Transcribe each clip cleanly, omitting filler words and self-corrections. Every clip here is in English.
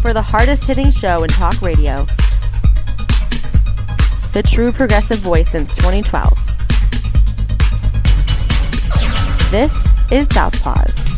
for the hardest-hitting show in talk radio. The true progressive voice since 2012. This is Southpaws.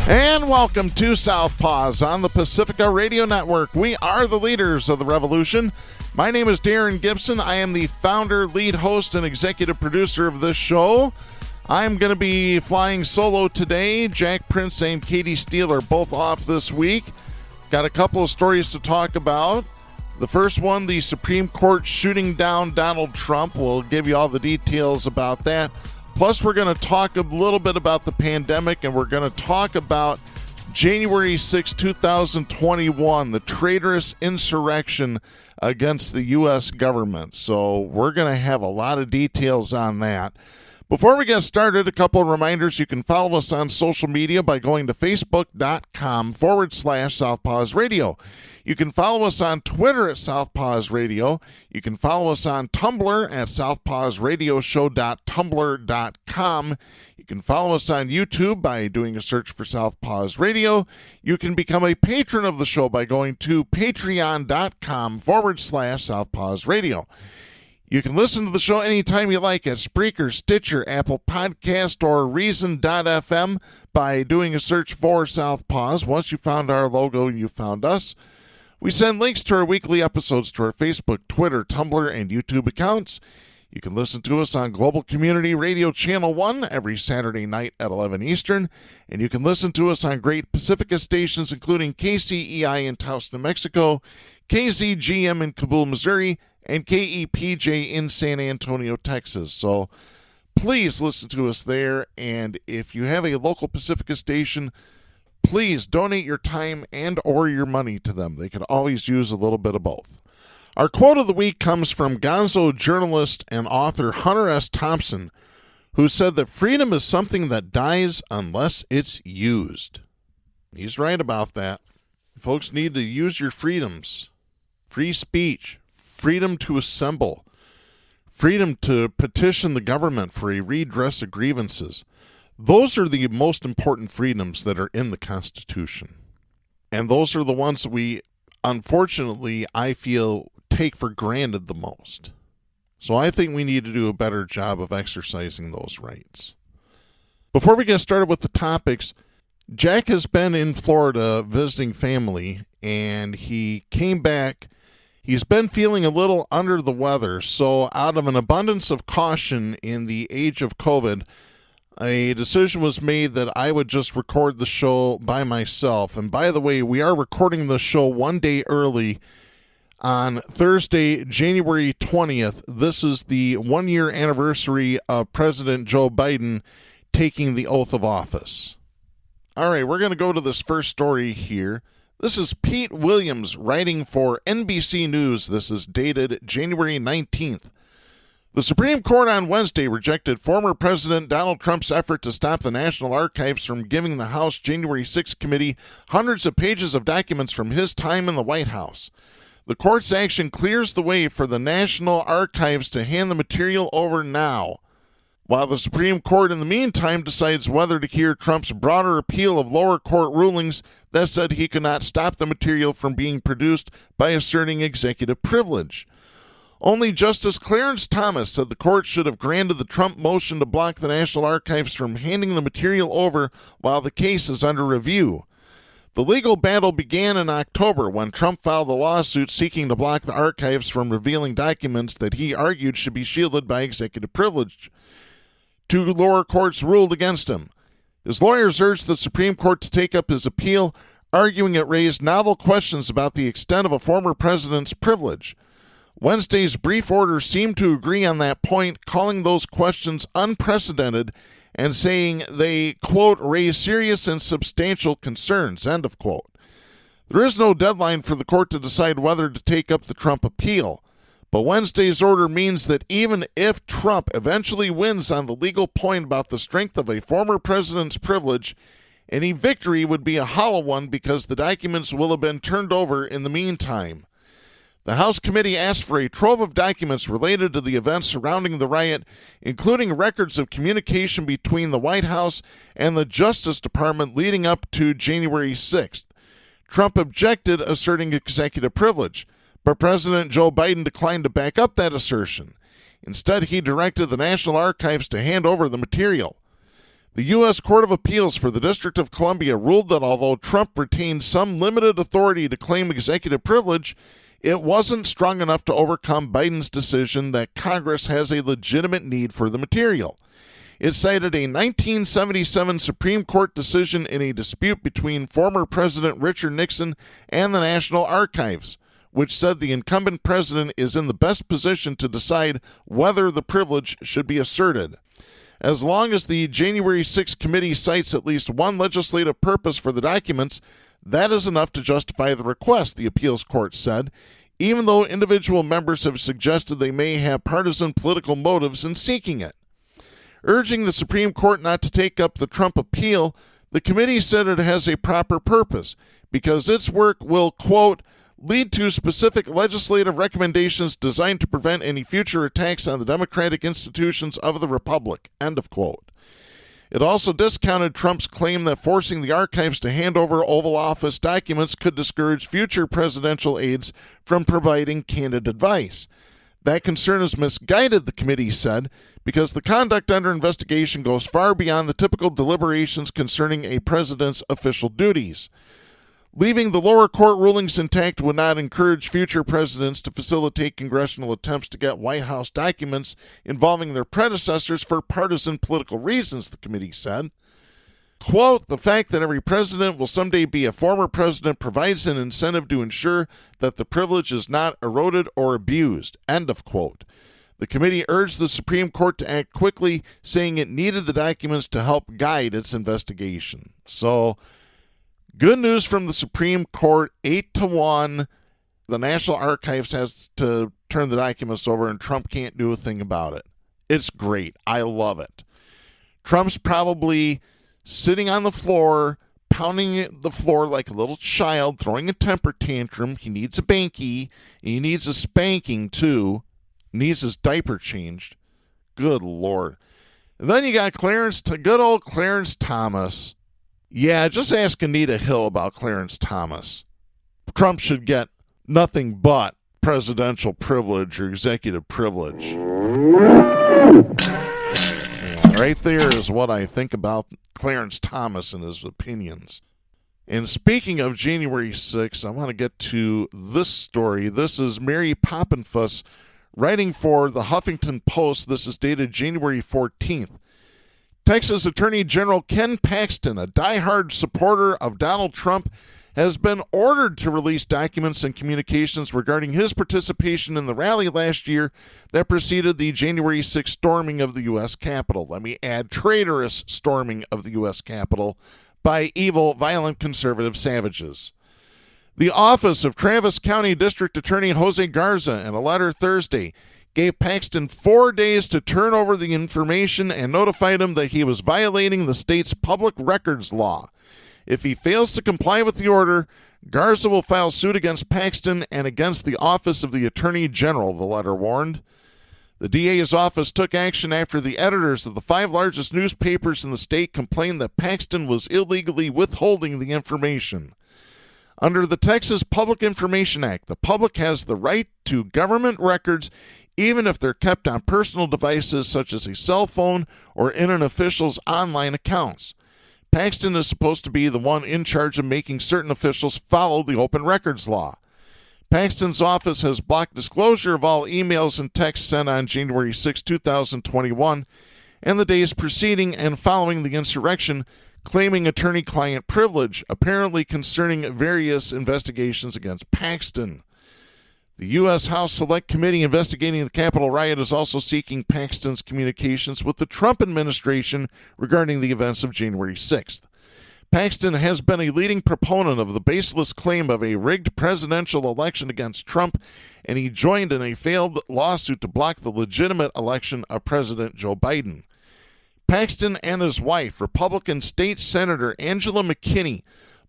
And welcome to Southpaws on the Pacifica Radio Network. We are the leaders of the revolution. My name is Darren Gibson. I am the founder, lead host, and executive producer of this show. I'm going to be flying solo today. Jack Prince and Katy Steele are both off this week. Got a couple of stories to talk about. The first one, the Supreme Court shooting down Donald Trump. We'll give you all the details about that. Plus, we're going to talk a little bit about the pandemic, and we're going to talk about January 6, 2021, the traitorous insurrection against the U.S. government. So we're going to have a lot of details on that. Before we get started, a couple of reminders. You can follow us on social media by going to facebook.com/Southpaws Radio. You can follow us on Twitter at Southpaws Radio. You can follow us on Tumblr at southpawsradioshow.tumblr.com. You can follow us on YouTube by doing a search for Southpaws Radio. You can become a patron of the show by going to patreon.com/Southpaws Radio. You can listen to the show anytime you like at Spreaker, Stitcher, Apple Podcast, or Reason.fm by doing a search for Southpaws. Once you found our logo, you found us. We send links to our weekly episodes to our Facebook, Twitter, Tumblr, and YouTube accounts. You can listen to us on Global Community Radio Channel 1 every Saturday night at 11 Eastern. And you can listen to us on great Pacifica stations, including KCEI in Taos, New Mexico, KZGM in Kabul, Missouri, and KEPJ in San Antonio, Texas. So please listen to us there. And if you have a local Pacifica station, please donate your time and or your money to them. They could always use a little bit of both. Our quote of the week comes from gonzo journalist and author Hunter S. Thompson, who said that freedom is something that dies unless it's used. He's right about that. Folks need to use your freedoms. Free speech, freedom to assemble, freedom to petition the government for a redress of grievances. Those are the most important freedoms that are in the Constitution. And those are the ones that we, unfortunately, I feel, take for granted the most. So I think we need to do a better job of exercising those rights. Before we get started with the topics, Jack has been in Florida visiting family, and he came back. He's been feeling a little under the weather, so out of an abundance of caution in the age of COVID, a decision was made that I would just record the show by myself. And by the way, we are recording the show one day early on Thursday, January 20th. This is the one-year anniversary of President Joe Biden taking the oath of office. All right, we're going to go to this first story here. This is Pete Williams writing for NBC News. This is dated January 19th. The Supreme Court on Wednesday rejected former President Donald Trump's effort to stop the National Archives from giving the House January 6th committee hundreds of pages of documents from his time in the White House. The court's action clears the way for the National Archives to hand the material over now, while the Supreme Court in the meantime decides whether to hear Trump's broader appeal of lower court rulings that said he could not stop the material from being produced by asserting executive privilege. Only Justice Clarence Thomas said the court should have granted the Trump motion to block the National Archives from handing the material over while the case is under review. The legal battle began in October when Trump filed a lawsuit seeking to block the archives from revealing documents that he argued should be shielded by executive privilege. Two lower courts ruled against him. His lawyers urged the Supreme Court to take up his appeal, arguing it raised novel questions about the extent of a former president's privilege. Wednesday's brief order seemed to agree on that point, calling those questions unprecedented and saying they, quote, raise serious and substantial concerns, end of quote. There is no deadline for the court to decide whether to take up the Trump appeal. But Wednesday's order means that even if Trump eventually wins on the legal point about the strength of a former president's privilege, Any victory would be a hollow one because the documents will have been turned over in the meantime. The House committee asked for a trove of documents related to the events surrounding the riot, including records of communication between the White House and the Justice Department leading up to January 6th. Trump objected, asserting executive privilege, but President Joe Biden declined to back up that assertion. Instead, he directed the National Archives to hand over the material. The U.S. Court of Appeals for the District of Columbia ruled that although Trump retained some limited authority to claim executive privilege, it wasn't strong enough to overcome Biden's decision that Congress has a legitimate need for the material. It cited a 1977 Supreme Court decision in a dispute between former President Richard Nixon and the National Archives, which said the incumbent president is in the best position to decide whether the privilege should be asserted. As long as the January 6th committee cites at least one legislative purpose for the documents, that is enough to justify the request, the appeals court said, even though individual members have suggested they may have partisan political motives in seeking it. Urging the Supreme Court not to take up the Trump appeal, the committee said it has a proper purpose because its work will, quote, lead to specific legislative recommendations designed to prevent any future attacks on the democratic institutions of the republic, end of quote. It also discounted Trump's claim that forcing the archives to hand over Oval Office documents could discourage future presidential aides from providing candid advice. That concern is misguided, the committee said, because the conduct under investigation goes far beyond the typical deliberations concerning a president's official duties. Leaving the lower court rulings intact would not encourage future presidents to facilitate congressional attempts to get White House documents involving their predecessors for partisan political reasons, the committee said. Quote, the fact that every president will someday be a former president provides an incentive to ensure that the privilege is not eroded or abused, end of quote. The committee urged the Supreme Court to act quickly, saying it needed the documents to help guide its investigation. So, good news from the Supreme Court, 8-1. The National Archives has to turn the documents over, and Trump can't do a thing about it. It's great. I love it. Trump's probably sitting on the floor, pounding the floor like a little child, throwing a temper tantrum. He needs a banky. He needs a spanking, too. He needs his diaper changed. Good Lord. And then you got good old Clarence Thomas. Yeah, just ask Anita Hill about Clarence Thomas. Trump should get nothing but presidential privilege or executive privilege. Yeah, right there is what I think about Clarence Thomas and his opinions. And speaking of January 6th, I want to get to this story. This is Mary Poppenfuss writing for the Huffington Post. This is dated January 14th. Texas Attorney General Ken Paxton, a diehard supporter of Donald Trump, has been ordered to release documents and communications regarding his participation in the rally last year that preceded the January 6th storming of the U.S. Capitol. Let me add, traitorous storming of the U.S. Capitol by evil, violent conservative savages. The office of Travis County District Attorney Jose Garza, in a letter Thursday, gave Paxton 4 days to turn over the information and notified him that he was violating the state's public records law. If he fails to comply with the order, Garza will file suit against Paxton and against the office of the Attorney General, the letter warned. The DA's office took action after the editors of the 5 largest newspapers in the state complained that Paxton was illegally withholding the information. Under the Texas Public Information Act, the public has the right to government records even if they're kept on personal devices such as a cell phone or in an official's online accounts. Paxton is supposed to be the one in charge of making certain officials follow the open records law. Paxton's office has blocked disclosure of all emails and texts sent on January 6, 2021, and the days preceding and following the insurrection, claiming attorney-client privilege, apparently concerning various investigations against Paxton. The U.S. House Select Committee investigating the Capitol riot is also seeking Paxton's communications with the Trump administration regarding the events of January 6th. Paxton has been a leading proponent of the baseless claim of a rigged presidential election against Trump, and he joined in a failed lawsuit to block the legitimate election of President Joe Biden. Paxton and his wife, Republican State Senator Angela McKinney,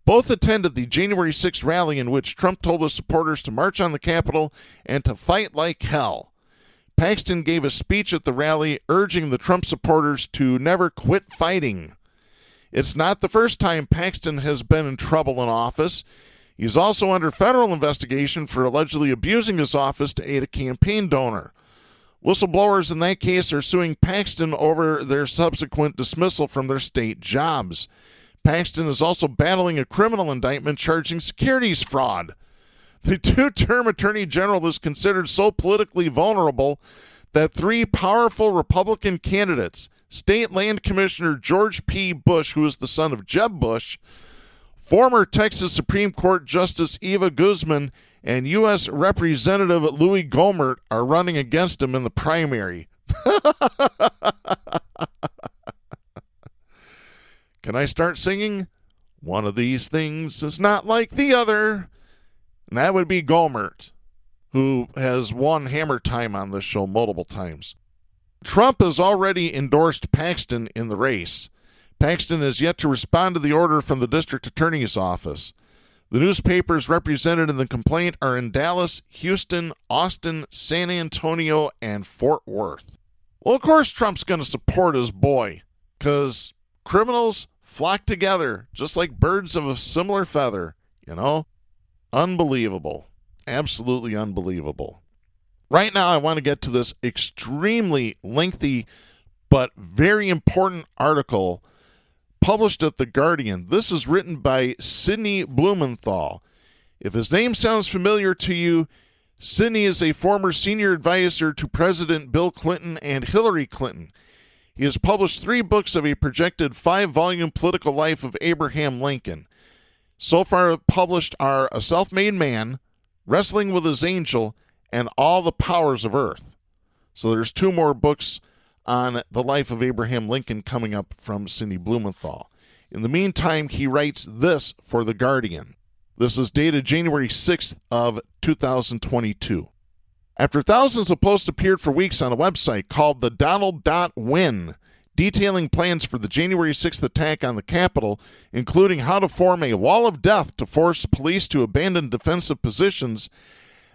both attended the January 6th rally in which Trump told his supporters to march on the Capitol and to fight like hell. Paxton gave a speech at the rally urging the Trump supporters to never quit fighting. It's not the first time Paxton has been in trouble in office. He's also under federal investigation for allegedly abusing his office to aid a campaign donor. Whistleblowers in that case are suing Paxton over their subsequent dismissal from their state jobs. Paxton is also battling a criminal indictment charging securities fraud. The two-term Attorney General is considered so politically vulnerable that three powerful Republican candidates, State Land Commissioner George P. Bush, who is the son of Jeb Bush, former Texas Supreme Court Justice Eva Guzman, and U.S. Representative Louis Gohmert are running against him in the primary. Can I start singing? One of these things is not like the other. And that would be Gohmert, who has won Hammer Time on this show multiple times. Trump has already endorsed Paxton in the race. Paxton has yet to respond to the order from the district attorney's office. The newspapers represented in the complaint are in Dallas, Houston, Austin, San Antonio, and Fort Worth. Well, of course Trump's going to support his boy, because criminals flock together just like birds of a similar feather, you know? Unbelievable. Absolutely unbelievable. Right now, I want to get to this extremely lengthy but very important article published at The Guardian. This is written by Sidney Blumenthal. If his name sounds familiar to you, Sidney is a former senior advisor to President Bill Clinton and Hillary Clinton. He has published 3 books of a projected 5-volume political life of Abraham Lincoln. So far published are A Self-Made Man, Wrestling with His Angel, and All the Powers of Earth. So there's 2 more books on the life of Abraham Lincoln coming up from Sidney Blumenthal. In the meantime, he writes this for The Guardian. This is dated January 6th of 2022. After thousands of posts appeared for weeks on a website called the Donald.win, detailing plans for the January 6th attack on the Capitol, including how to form a wall of death to force police to abandon defensive positions,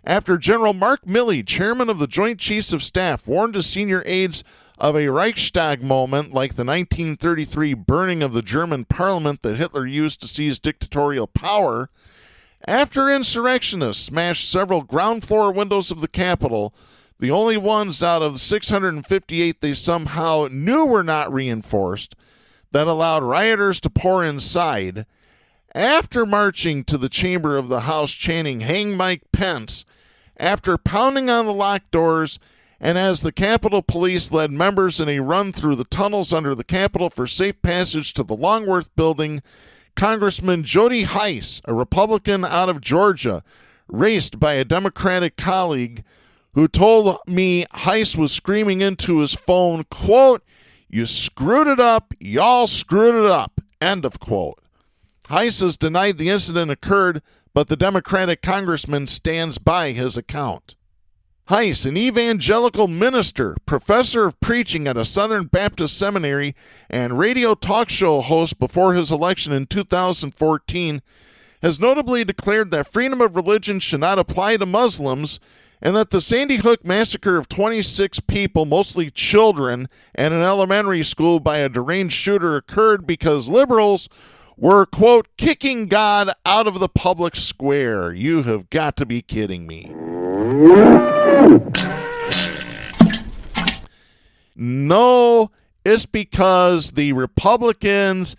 after General Mark Milley, chairman of the Joint Chiefs of Staff, warned his senior aides of a Reichstag moment like the 1933 burning of the German parliament that Hitler used to seize dictatorial power, after insurrectionists smashed several ground floor windows of the Capitol, the only ones out of the 658 they somehow knew were not reinforced, that allowed rioters to pour inside, after marching to the chamber of the House chanting, "Hang Mike Pence," after pounding on the locked doors, and as the Capitol Police led members in a run through the tunnels under the Capitol for safe passage to the Longworth Building, Congressman Jody Hice, a Republican out of Georgia, raced by a Democratic colleague who told me Hice was screaming into his phone, quote, "You screwed it up, y'all screwed it up," end of quote. Hice has denied the incident occurred, but the Democratic congressman stands by his account. Hice, an evangelical minister, professor of preaching at a Southern Baptist seminary, and radio talk show host before his election in 2014, has notably declared that freedom of religion should not apply to Muslims, and that the Sandy Hook massacre of 26 people, mostly children, at an elementary school by a deranged shooter occurred because liberals were, quote, "kicking God out of the public square." You have got to be kidding me. No, it's because the Republicans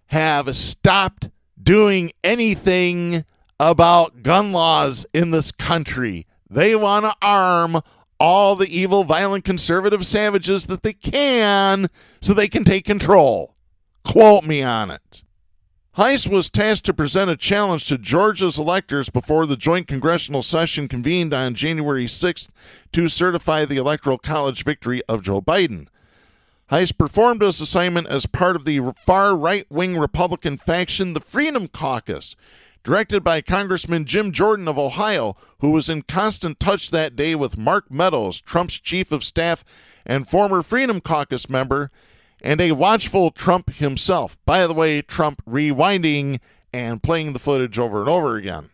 have stopped doing anything about gun laws in this country. They want to arm all the evil, violent, conservative savages that they can so they can take control. Quote me on it. Hice was tasked to present a challenge to Georgia's electors before the joint congressional session convened on January 6th to certify the Electoral College victory of Joe Biden. Hice performed his assignment as part of the far right-wing Republican faction, the Freedom Caucus, directed by Congressman Jim Jordan of Ohio, who was in constant touch that day with Mark Meadows, Trump's chief of staff and former Freedom Caucus member, and a watchful Trump himself. By the way, Trump rewinding and playing the footage over and over again.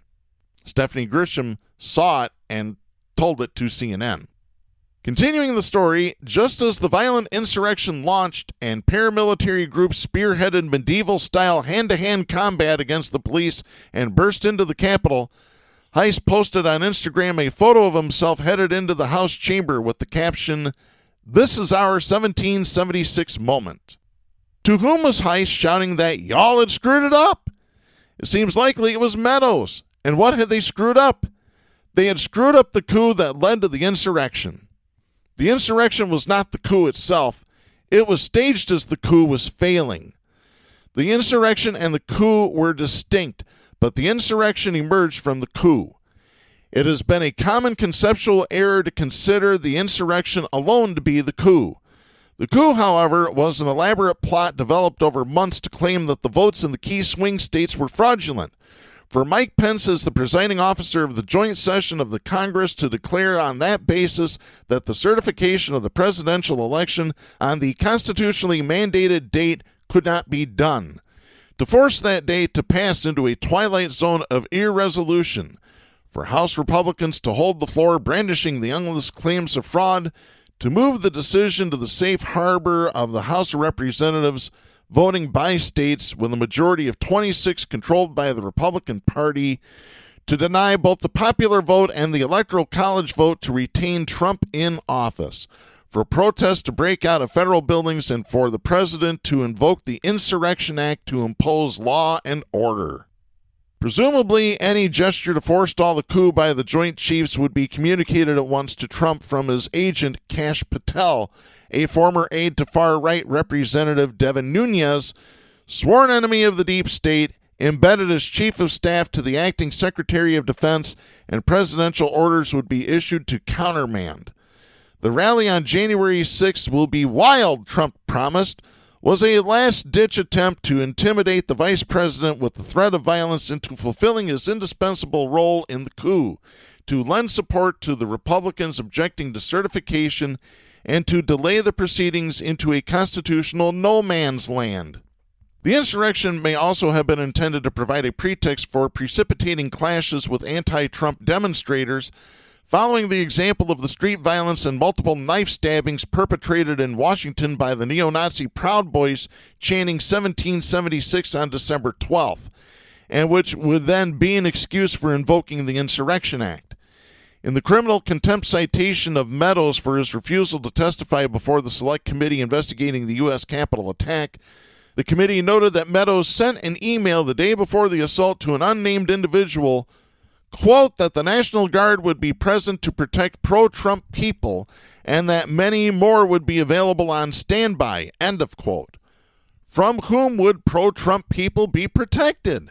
Stephanie Grisham saw it and told it to CNN. Continuing the story, just as the violent insurrection launched and paramilitary groups spearheaded medieval-style hand-to-hand combat against the police and burst into the Capitol, Heiss posted on Instagram a photo of himself headed into the House chamber with the caption, "This is our 1776 moment." To whom was Heiss shouting that y'all had screwed it up? It seems likely it was Meadows. And what had they screwed up? They had screwed up the coup that led to the insurrection. The insurrection was not the coup itself. It was staged as the coup was failing. The insurrection and the coup were distinct, but the insurrection emerged from the coup. It has been a common conceptual error to consider the insurrection alone to be the coup. The coup, however, was an elaborate plot developed over months to claim that the votes in the key swing states were fraudulent. For Mike Pence as the presiding officer of the joint session of the Congress to declare on that basis that the certification of the presidential election on the constitutionally mandated date could not be done. To force that date to pass into a twilight zone of irresolution. For House Republicans to hold the floor brandishing the endless claims of fraud. To move the decision to the safe harbor of the House of Representatives, voting by states with a majority of 26 controlled by the Republican Party, to deny both the popular vote and the Electoral College vote to retain Trump in office, for protests to break out of federal buildings, and for the president to invoke the Insurrection Act to impose law and order. Presumably, any gesture to forestall the coup by the Joint Chiefs would be communicated at once to Trump from his agent, Kash Patel, a former aide to far-right Representative Devin Nunes, sworn enemy of the deep state, embedded as chief of staff to the acting Secretary of Defense, and presidential orders would be issued to countermand. The rally on January 6th will be wild, Trump promised, was a last-ditch attempt to intimidate the vice president with the threat of violence into fulfilling his indispensable role in the coup, to lend support to the Republicans objecting to certification, and to delay the proceedings into a constitutional no-man's land. The insurrection may also have been intended to provide a pretext for precipitating clashes with anti-Trump demonstrators, following the example of the street violence and multiple knife stabbings perpetrated in Washington by the neo-Nazi Proud Boys chanting 1776 on December 12th, and which would then be an excuse for invoking the Insurrection Act. In the criminal contempt citation of Meadows for his refusal to testify before the Select Committee investigating the U.S. Capitol attack, the committee noted that Meadows sent an email the day before the assault to an unnamed individual, quote, that the National Guard would be present to protect pro-Trump people and that many more would be available on standby, end of quote. From whom would pro-Trump people be protected?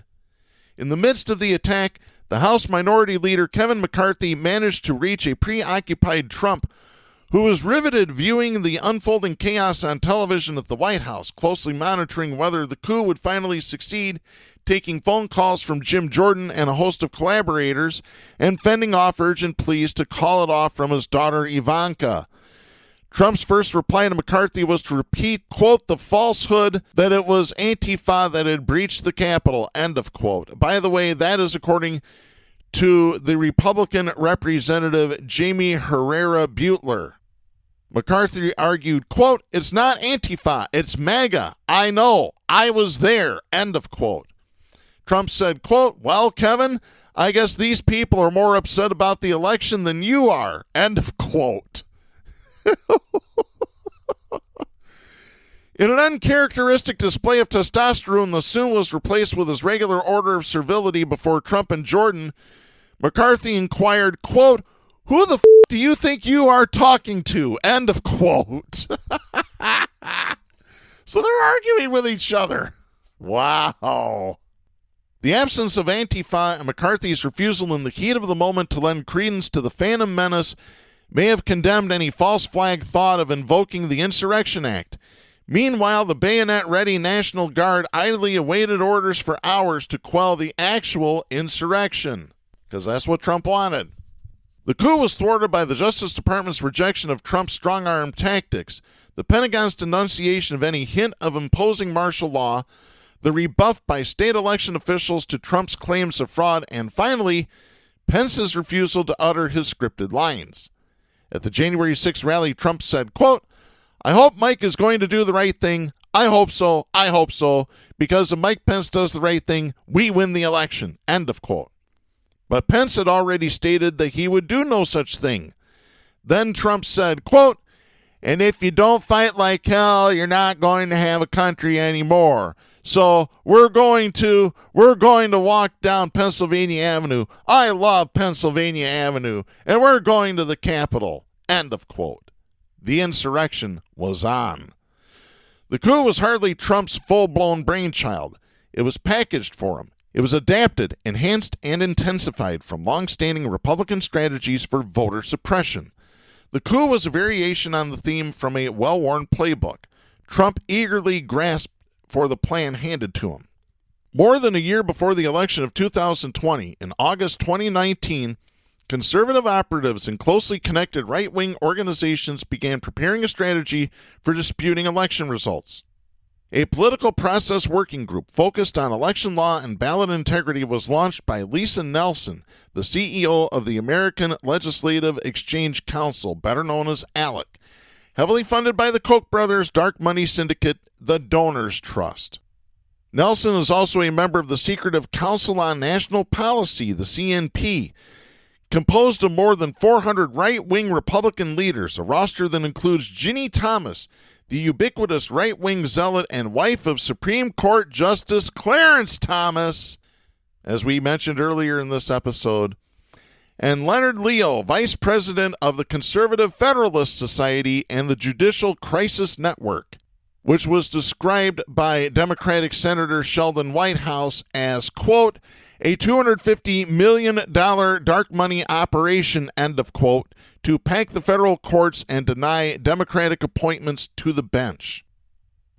In the midst of the attack, the House Minority Leader Kevin McCarthy managed to reach a preoccupied Trump who was riveted viewing the unfolding chaos on television at the White House, closely monitoring whether the coup would finally succeed, taking phone calls from Jim Jordan and a host of collaborators, and fending off urgent pleas to call it off from his daughter Ivanka. Trump's first reply to McCarthy was to repeat, quote, the falsehood that it was Antifa that had breached the Capitol, end of quote. By the way, that is according to the Republican Representative Jamie Herrera Butler. McCarthy argued, quote, it's not Antifa, it's MAGA. I know, I was there, end of quote. Trump said, quote, well, Kevin, I guess these people are more upset about the election than you are, end of quote. In an uncharacteristic display of testosterone, the soon was replaced with his regular order of servility before Trump and Jordan. McCarthy inquired, quote, who the do you think you are talking to? End of quote. So they're arguing with each other. Wow. The absence of Antifa and McCarthy's refusal in the heat of the moment to lend credence to the Phantom Menace may have condemned any false flag thought of invoking the Insurrection Act. Meanwhile, the bayonet-ready National Guard idly awaited orders for hours to quell the actual insurrection, because that's what Trump wanted. The coup was thwarted by the Justice Department's rejection of Trump's strong-arm tactics. the Pentagon's denunciation of any hint of imposing martial law, the rebuff by state election officials to Trump's claims of fraud, and finally, Pence's refusal to utter his scripted lines. At the January 6th rally, Trump said, quote, "I hope Mike is going to do the right thing. I hope so. I hope so. Because if Mike Pence does the right thing, we win the election." End of quote. But Pence had already stated that he would do no such thing. Then Trump said, quote, "And if you don't fight like hell, you're not going to have a country anymore. So we're going to walk down Pennsylvania Avenue. I love Pennsylvania Avenue. And we're going to the Capitol." End of quote. The insurrection was on. The coup was hardly Trump's full-blown brainchild. It was packaged for him. It was adapted, enhanced, and intensified from long-standing Republican strategies for voter suppression. The coup was a variation on the theme from a well-worn playbook. Trump eagerly grasped for the plan handed to him. More than a year before the election of 2020, in August 2019, conservative operatives and closely connected right-wing organizations began preparing a strategy for disputing election results. A political process working group focused on election law and ballot integrity was launched by Lisa Nelson, the CEO of the American Legislative Exchange Council, better known as ALEC, heavily funded by the Koch brothers' dark money syndicate, the Donors Trust. Nelson is also a member of the secretive Council on National Policy, the CNP, composed of more than 400 right-wing Republican leaders, a roster that includes Ginny Thomas, the ubiquitous right-wing zealot and wife of Supreme Court Justice Clarence Thomas, as we mentioned earlier in this episode, and Leonard Leo, vice president of the Conservative Federalist Society and the Judicial Crisis Network, which was described by Democratic Senator Sheldon Whitehouse as, quote, "a $250 million dark money operation," end of quote, to pack the federal courts and deny Democratic appointments to the bench.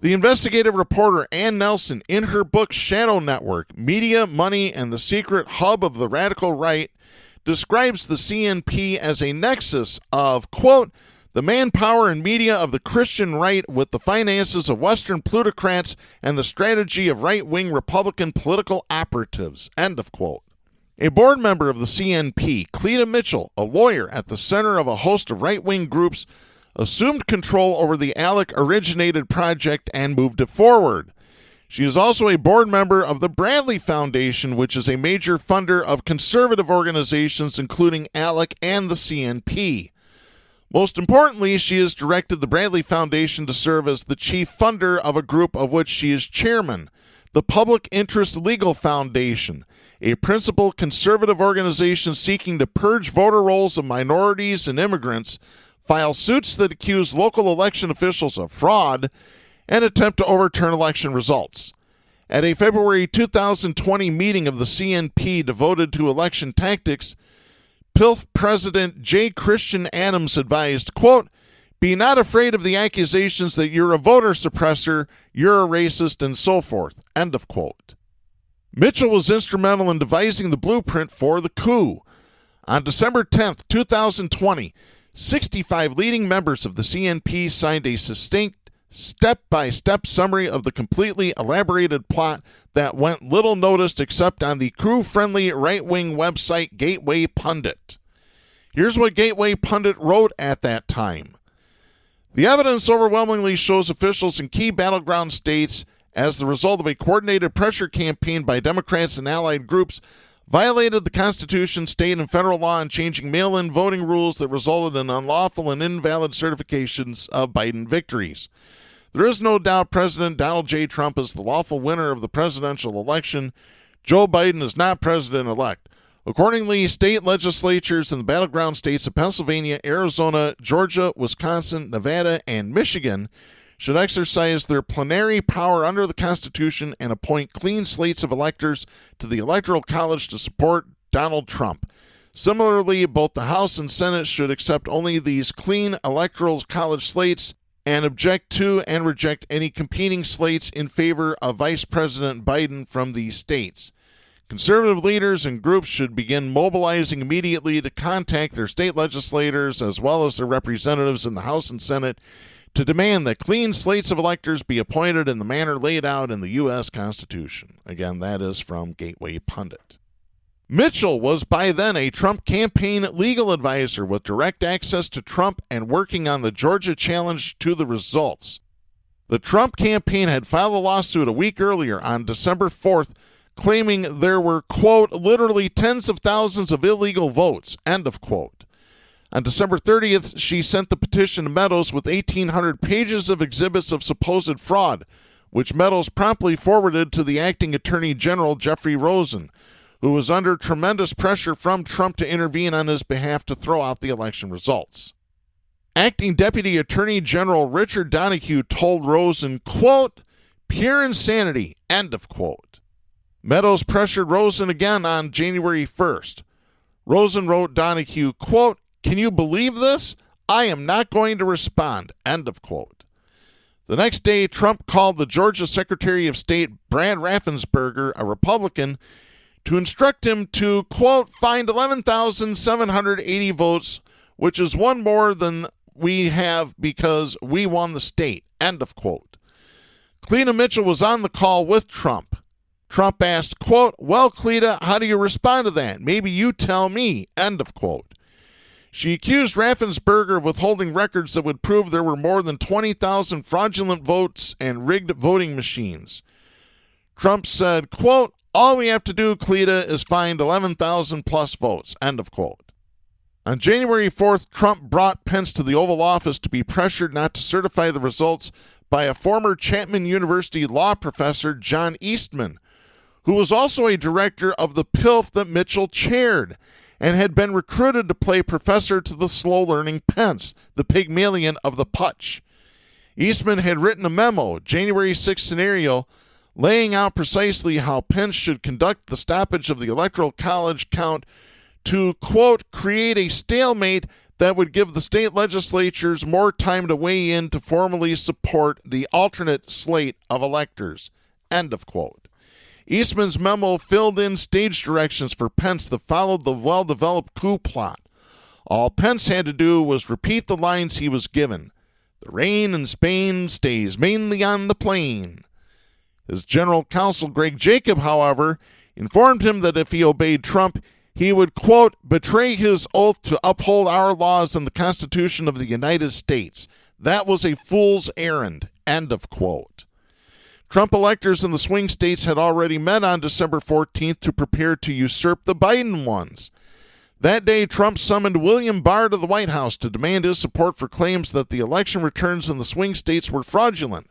The investigative reporter Ann Nelson, in her book Shadow Network, Media, Money, and the Secret Hub of the Radical Right, describes the CNP as a nexus of, quote, "the manpower and media of the Christian right with the finances of Western plutocrats and the strategy of right-wing Republican political operatives," end of quote. A board member of the CNP, Cleta Mitchell, a lawyer at the center of a host of right-wing groups, assumed control over the ALEC-originated project and moved it forward. She is also a board member of the Bradley Foundation, which is a major funder of conservative organizations, including ALEC and the CNP. Most importantly, she has directed the Bradley Foundation to serve as the chief funder of a group of which she is chairman, the Public Interest Legal Foundation, a principal conservative organization seeking to purge voter rolls of minorities and immigrants, file suits that accuse local election officials of fraud, and attempt to overturn election results. At a February 2020 meeting of the CNP devoted to election tactics, PILF President J. Christian Adams advised, quote, "Be not afraid of the accusations that you're a voter suppressor, you're a racist, and so forth," end of quote. Mitchell was instrumental in devising the blueprint for the coup. On December 10th, 2020, 65 leading members of the CNP signed a succinct step-by-step summary of the completely elaborated plot that went little noticed except on the crew-friendly right-wing website Gateway Pundit. Here's what Gateway Pundit wrote at that time. "The evidence overwhelmingly shows officials in key battleground states, as the result of a coordinated pressure campaign by Democrats and allied groups, violated the Constitution, state and federal law in changing mail-in voting rules that resulted in unlawful and invalid certifications of Biden victories. There is no doubt President Donald J. Trump is the lawful winner of the presidential election. Joe Biden is not president-elect. Accordingly, state legislatures in the battleground states of Pennsylvania, Arizona, Georgia, Wisconsin, Nevada, and Michigan should exercise their plenary power under the Constitution and appoint clean slates of electors to the Electoral College to support Donald Trump. Similarly, both the House and Senate should accept only these clean Electoral College slates and object to and reject any competing slates in favor of Vice President Biden from these states. Conservative leaders and groups should begin mobilizing immediately to contact their state legislators as well as their representatives in the House and Senate to demand that clean slates of electors be appointed in the manner laid out in the U.S. Constitution. Again, that is from Gateway Pundit. Mitchell was by then a Trump campaign legal advisor with direct access to Trump and working on the Georgia challenge to the results. The Trump campaign had filed a lawsuit a week earlier on December 4th, claiming there were, quote, literally tens of thousands of illegal votes, end of quote. On December 30th, she sent the petition to Meadows with 1,800 pages of exhibits of supposed fraud, which Meadows promptly forwarded to the acting Attorney General Jeffrey Rosen, who was under tremendous pressure from Trump to intervene on his behalf to throw out the election results. Acting Deputy Attorney General Richard Donahue told Rosen, quote, pure insanity, end of quote. Meadows pressured Rosen again on January 1st. Rosen wrote Donahue, quote, can you believe this? I am not going to respond, end of quote. The next day, Trump called the Georgia Secretary of State, Brad Raffensperger, a Republican, to instruct him to, quote, find 11,780 votes, which is one more than we have because we won the state, end of quote. Cleta Mitchell was on the call with Trump. Trump asked, quote, well, Cleta, how do you respond to that? Maybe you tell me, end of quote. She accused Raffensperger of withholding records that would prove there were more than 20,000 fraudulent votes and rigged voting machines. Trump said, quote, all we have to do, Cleta, is find 11,000 plus votes, end of quote. On January 4th, Trump brought Pence to the Oval Office to be pressured not to certify the results by a former Chapman University law professor, John Eastman, who was also a director of the PILF that Mitchell chaired and had been recruited to play professor to the slow-learning Pence, the Pygmalion of the Putsch. Eastman had written a memo, January 6th scenario, laying out precisely how Pence should conduct the stoppage of the Electoral College count to, quote, create a stalemate that would give the state legislatures more time to weigh in to formally support the alternate slate of electors, end of quote. Eastman's memo filled in stage directions for Pence that followed the well-developed coup plot. All Pence had to do was repeat the lines he was given. The rain in Spain stays mainly on the plain. His general counsel, Greg Jacob, however, informed him that if he obeyed Trump, he would, quote, betray his oath to uphold our laws and the Constitution of the United States. That was a fool's errand, end of quote. Trump electors in the swing states had already met on December 14th to prepare to usurp the Biden ones. That day, Trump summoned William Barr to the White House to demand his support for claims that the election returns in the swing states were fraudulent.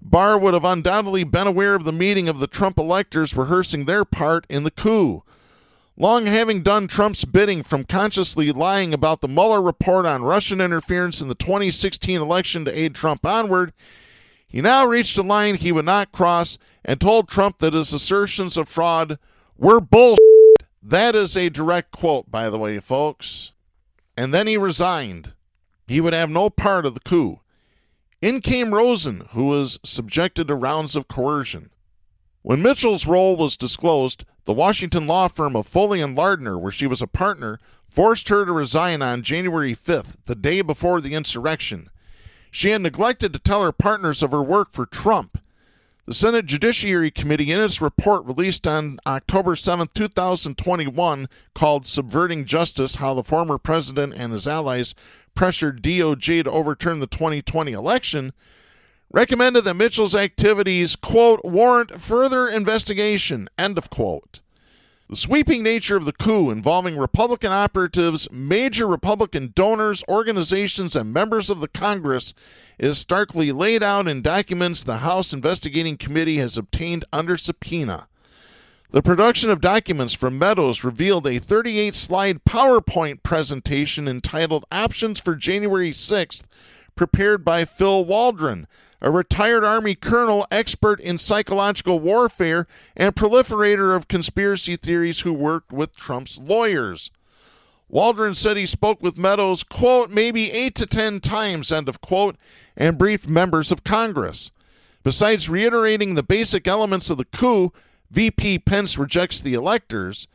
Barr would have undoubtedly been aware of the meeting of the Trump electors rehearsing their part in the coup. Long having done Trump's bidding from consciously lying about the Mueller report on Russian interference in the 2016 election to aid Trump onward, he now reached a line he would not cross and told Trump that his assertions of fraud were bullshit. That is a direct quote, by the way, folks. And then he resigned. He would have no part of the coup. In came Rosen, who was subjected to rounds of coercion. When Mitchell's role was disclosed, the Washington law firm of Foley and Lardner, where she was a partner, forced her to resign on January 5th, the day before the insurrection. She had neglected to tell her partners of her work for Trump. The Senate Judiciary Committee, in its report released on October 7, 2021, called Subverting Justice, How the Former President and His Allies Pressured DOJ to Overturn the 2020 Election, recommended that Mitchell's activities, quote, warrant further investigation, end of quote. The sweeping nature of the coup involving Republican operatives, major Republican donors, organizations, and members of the Congress is starkly laid out in documents the House Investigating Committee has obtained under subpoena. The production of documents from Meadows revealed a 38-slide PowerPoint presentation entitled Options for January 6th, prepared by Phil Waldron, a retired Army colonel expert in psychological warfare and proliferator of conspiracy theories who worked with Trump's lawyers. Waldron said he spoke with Meadows, quote, maybe 8 to 10 times, end of quote, and briefed members of Congress. Besides reiterating the basic elements of the coup, VP Pence rejects the electors,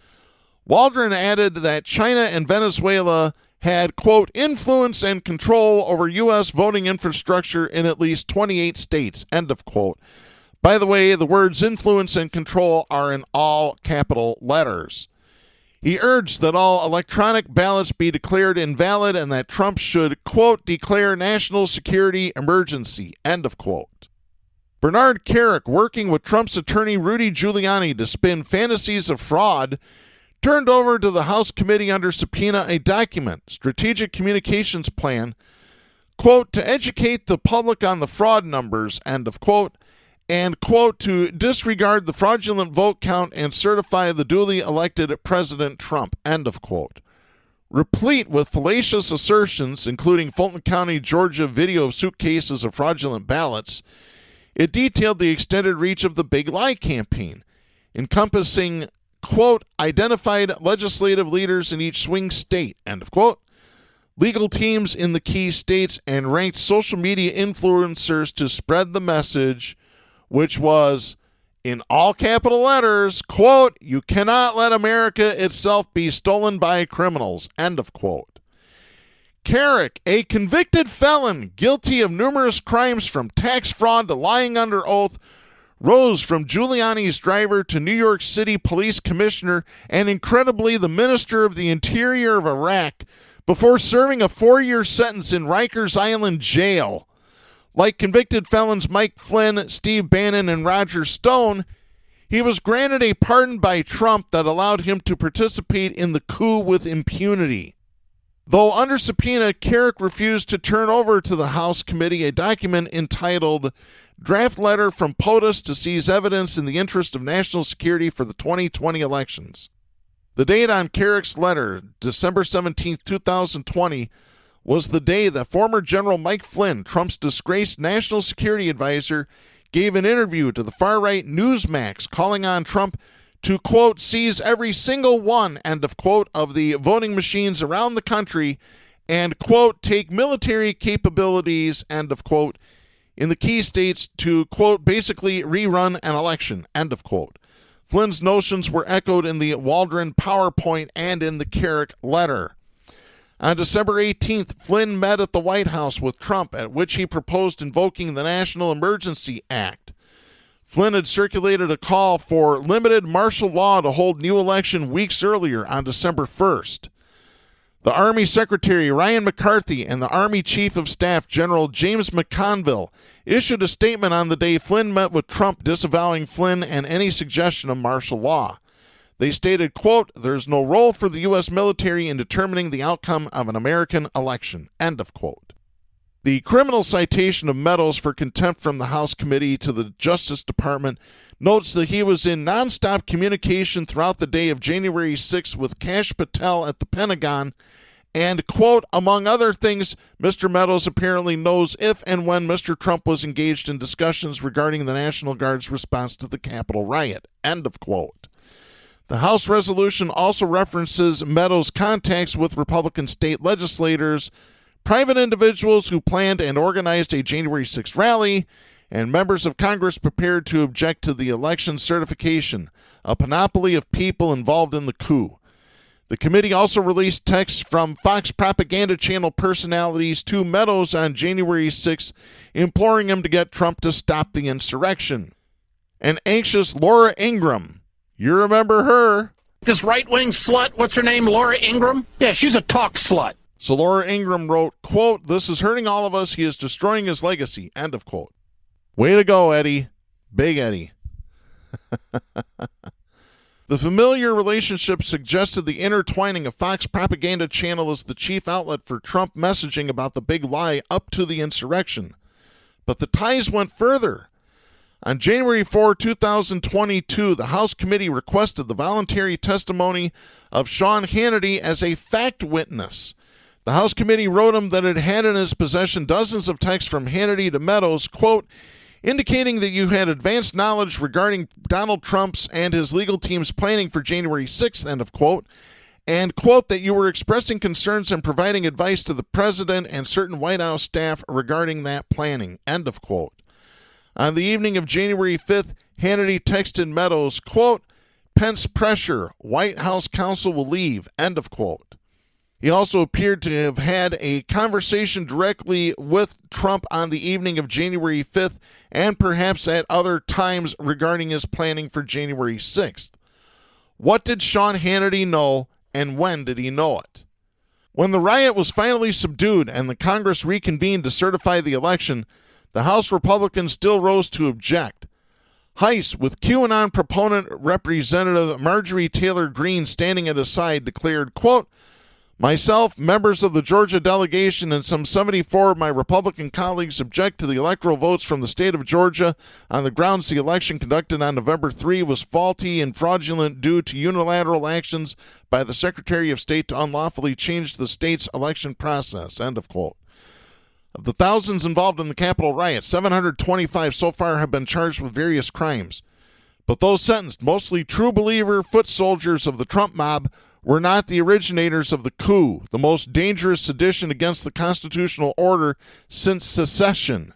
Waldron added that China and Venezuela had, quote, influence and control over U.S. voting infrastructure in at least 28 states, end of quote. By the way, the words influence and control are in all capital letters. He urged that all electronic ballots be declared invalid and that Trump should, quote, declare national security emergency, end of quote. Bernard Kerik, working with Trump's attorney Rudy Giuliani to spin fantasies of fraud, turned over to the House committee under subpoena a document, Strategic Communications Plan, quote, to educate the public on the fraud numbers, end of quote, and, quote, to disregard the fraudulent vote count and certify the duly elected President Trump, end of quote. Replete with fallacious assertions, including Fulton County, Georgia video of suitcases of fraudulent ballots, it detailed the extended reach of the Big Lie campaign, encompassing, quote, identified legislative leaders in each swing state, end of quote, legal teams in the key states, and ranked social media influencers to spread the message, which was, in all capital letters, quote, you cannot let America itself be stolen by criminals, end of quote. Kerik, a convicted felon guilty of numerous crimes from tax fraud to lying under oath, rose from Giuliani's driver to New York City Police Commissioner and incredibly the Minister of the Interior of Iraq before serving a 4-year sentence in Rikers Island Jail. Like convicted felons Mike Flynn, Steve Bannon, and Roger Stone, he was granted a pardon by Trump that allowed him to participate in the coup with impunity. Though under subpoena, Kerik refused to turn over to the House committee a document entitled Draft Letter from POTUS to Seize Evidence in the Interest of National Security for the 2020 Elections. The date on Kerik's letter, December 17, 2020, was the day that former General Mike Flynn, Trump's disgraced national security advisor, gave an interview to the far-right Newsmax calling on Trump to, quote, seize every single one, end of quote, of the voting machines around the country and, quote, take military capabilities, end of quote, in the key states to, quote, basically rerun an election, end of quote. Flynn's notions were echoed in the Waldron PowerPoint and in the Kerik letter. On December 18th, Flynn met at the White House with Trump, at which he proposed invoking the National Emergency Act. Flynn had circulated a call for limited martial law to hold new election weeks earlier on December 1st. The Army Secretary Ryan McCarthy and the Army Chief of Staff General James McConville issued a statement on the day Flynn met with Trump disavowing Flynn and any suggestion of martial law. They stated, quote, there's no role for the U.S. military in determining the outcome of an American election, end of quote. The criminal citation of Meadows for contempt from the House committee to the Justice Department notes that he was in nonstop communication throughout the day of January 6th with Kash Patel at the Pentagon and, quote, among other things, Mr. Meadows apparently knows if and when Mr. Trump was engaged in discussions regarding the National Guard's response to the Capitol riot, end of quote. The House resolution also references Meadows' contacts with Republican state legislators, private individuals who planned and organized a January 6th rally, and members of Congress prepared to object to the election certification, a panoply of people involved in the coup. The committee also released texts from Fox propaganda channel personalities to Meadows on January 6th, imploring him to get Trump to stop the insurrection. An anxious Laura Ingraham, you remember her? This right-wing slut, what's her name, Laura Ingraham? Yeah, she's a talk slut. So Laura Ingraham wrote, quote, this is hurting all of us. He is destroying his legacy, end of quote. Way to go, Eddie. Big Eddie. The familiar relationship suggested the intertwining of Fox propaganda channel as the chief outlet for Trump messaging about the big lie up to the insurrection. But the ties went further. On January 4, 2022, the House committee requested the voluntary testimony of Sean Hannity as a fact witness. The House committee wrote him that it had in its possession dozens of texts from Hannity to Meadows, quote, indicating that you had advanced knowledge regarding Donald Trump's and his legal team's planning for January 6th, end of quote, and, quote, that you were expressing concerns and providing advice to the president and certain White House staff regarding that planning, end of quote. On the evening of January 5th, Hannity texted Meadows, quote, Pence pressure, White House counsel will leave, end of quote. He also appeared to have had a conversation directly with Trump on the evening of January 5th and perhaps at other times regarding his planning for January 6th. What did Sean Hannity know, and when did he know it? When the riot was finally subdued and the Congress reconvened to certify the election, the House Republicans still rose to object. Heiss, with QAnon proponent Representative Marjorie Taylor Greene standing at his side, declared, quote, "Myself, members of the Georgia delegation, and some 74 of my Republican colleagues object to the electoral votes from the state of Georgia on the grounds the election conducted on November 3 was faulty and fraudulent due to unilateral actions by the Secretary of State to unlawfully change the state's election process." End of quote. Of the thousands involved in the Capitol riot, 725 so far have been charged with various crimes. But those sentenced, mostly true believer foot soldiers of the Trump mob, were not the originators of the coup, the most dangerous sedition against the constitutional order since secession.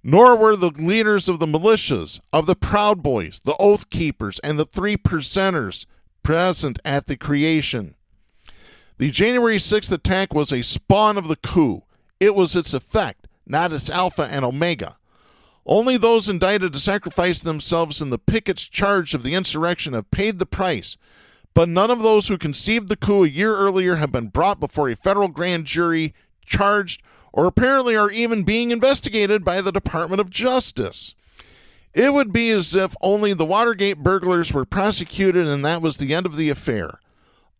Nor were the leaders of the militias, of the Proud Boys, the Oath Keepers, and the Three Percenters present at the creation. The January 6th attack was a spawn of the coup. It was its effect, not its alpha and omega. Only those indicted to sacrifice themselves in the pickets charge of the insurrection have paid the price, but none of those who conceived the coup a year earlier have been brought before a federal grand jury, charged, or apparently are even being investigated by the Department of Justice. It would be as if only the Watergate burglars were prosecuted and that was the end of the affair.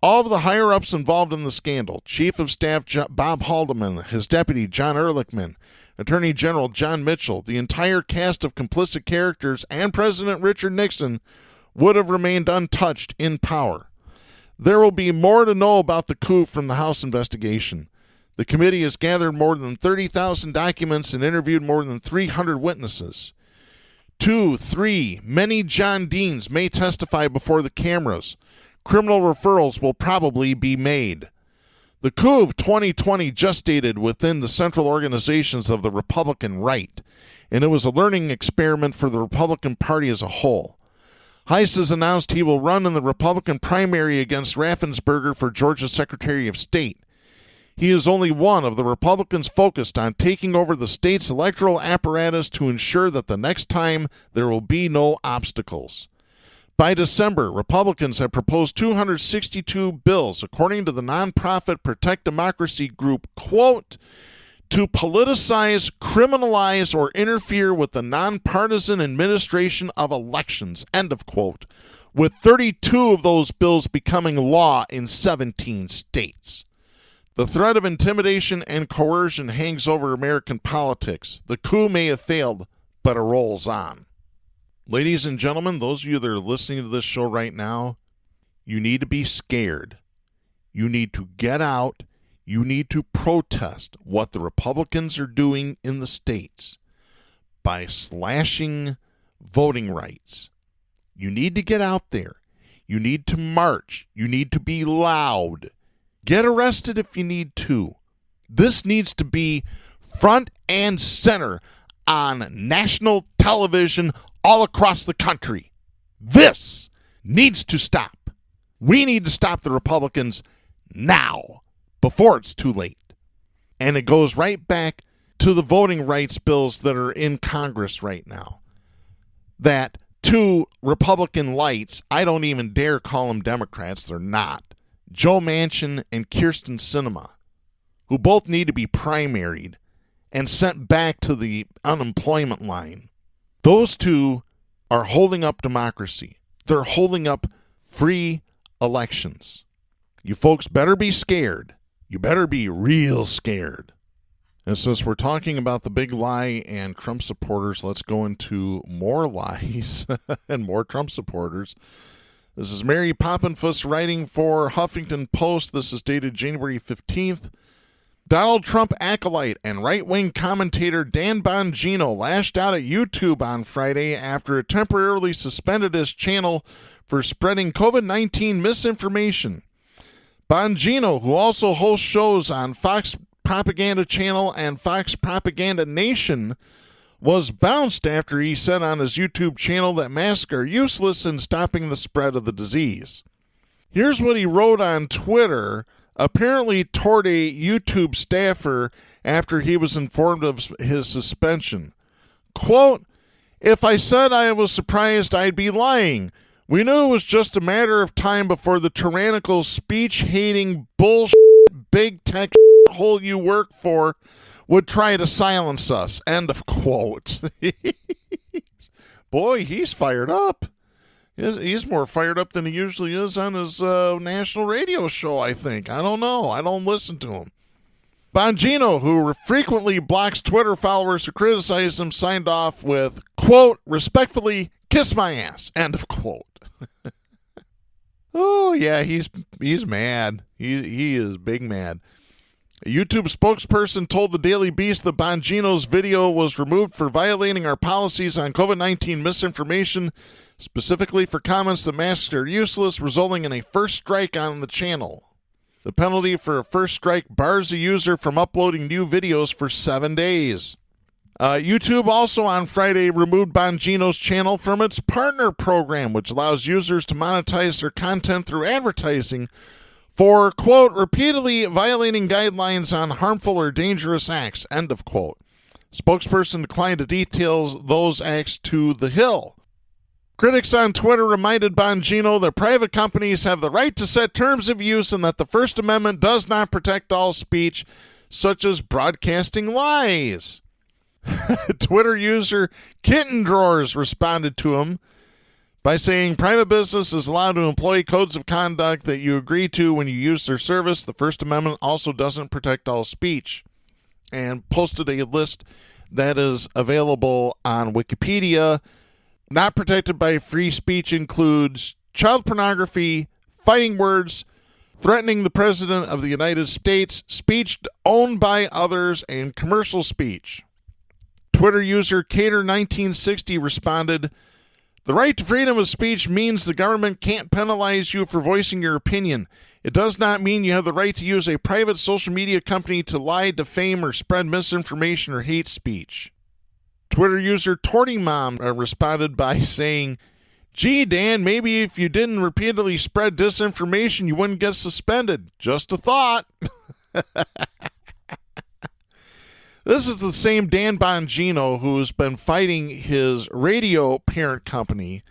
All of the higher-ups involved in the scandal, Chief of Staff Bob Haldeman, his deputy John Ehrlichman, Attorney General John Mitchell, the entire cast of complicit characters, and President Richard Nixon would have remained untouched in power. There will be more to know about the coup from the House investigation. The committee has gathered more than 30,000 documents and interviewed more than 300 witnesses. 2, 3, many John Deans may testify before the cameras. Criminal referrals will probably be made. The coup of 2020 gestated within the central organizations of the Republican right, and it was a learning experiment for the Republican Party as a whole. Heiss has announced he will run in the Republican primary against Raffensperger for Georgia's Secretary of State. He is only one of the Republicans focused on taking over the state's electoral apparatus to ensure that the next time there will be no obstacles. By December, Republicans have proposed 262 bills, according to the nonprofit Protect Democracy group, quote, to politicize, criminalize, or interfere with the nonpartisan administration of elections, end of quote, with 32 of those bills becoming law in 17 states. The threat of intimidation and coercion hangs over American politics. The coup may have failed, but it rolls on. Ladies and gentlemen, those of you that are listening to this show right now, you need to be scared. You need to get out. You need to protest what the Republicans are doing in the states by slashing voting rights. You need to get out there. You need to march. You need to be loud. Get arrested if you need to. This needs to be front and center on national television all across the country. This needs to stop. We need to stop the Republicans now, before it's too late. And it goes right back to the voting rights bills that are in Congress right now. That two Republican lights, I don't even dare call them Democrats, they're not, Joe Manchin and Kyrsten Sinema, who both need to be primaried and sent back to the unemployment line. Those two are holding up democracy. They're holding up free elections. You folks better be scared. You better be real scared. And since we're talking about the big lie and Trump supporters, let's go into more lies and more Trump supporters. This is Mary Poppenfuss writing for Huffington Post. This is dated January 15th. Donald Trump acolyte and right-wing commentator Dan Bongino lashed out at YouTube on Friday after it temporarily suspended his channel for spreading COVID-19 misinformation. Bongino, who also hosts shows on Fox Propaganda Channel and Fox Propaganda Nation, was bounced after he said on his YouTube channel that masks are useless in stopping the spread of the disease. Here's what he wrote on Twitter apparently toward a YouTube staffer after he was informed of his suspension. Quote, "If I said I was surprised, I'd be lying. We knew it was just a matter of time before the tyrannical, speech-hating, bullshit, big tech hole you work for would try to silence us." End of quote. Boy, he's fired up. He's more fired up than he usually is on his national radio show, I think. I don't know. I don't listen to him. Bongino, who frequently blocks Twitter followers who criticize him, signed off with, quote, "Respectfully, kiss my ass." End of quote. Oh, yeah, he's mad. He is big mad. A YouTube spokesperson told the Daily Beast that Bongino's video was removed for violating our policies on COVID-19 misinformation, specifically for comments that masks are useless, resulting in a first strike on the channel. The penalty for a first strike bars a user from uploading new videos for 7 days. YouTube also on Friday removed Bongino's channel from its partner program, which allows users to monetize their content through advertising for, quote, "repeatedly violating guidelines on harmful or dangerous acts," end of quote. Spokesperson declined to detail those acts to The Hill. Critics on Twitter reminded Bongino that private companies have the right to set terms of use and that the First Amendment does not protect all speech, such as broadcasting lies. Twitter user Kitten Drawers responded to him by saying, "Private business is allowed to employ codes of conduct that you agree to when you use their service. The First Amendment also doesn't protect all speech," and posted a list that is available on Wikipedia. Not protected by free speech includes child pornography, fighting words, threatening the President of the United States, speech owned by others, and commercial speech. Twitter user Cater1960 responded, "The right to freedom of speech means the government can't penalize you for voicing your opinion. It does not mean you have the right to use a private social media company to lie, defame, or spread misinformation or hate speech." Twitter user Torty Mom responded by saying, "Gee, Dan, maybe if you didn't repeatedly spread disinformation, you wouldn't get suspended. Just a thought." This is the same Dan Bongino who's been fighting his radio parent company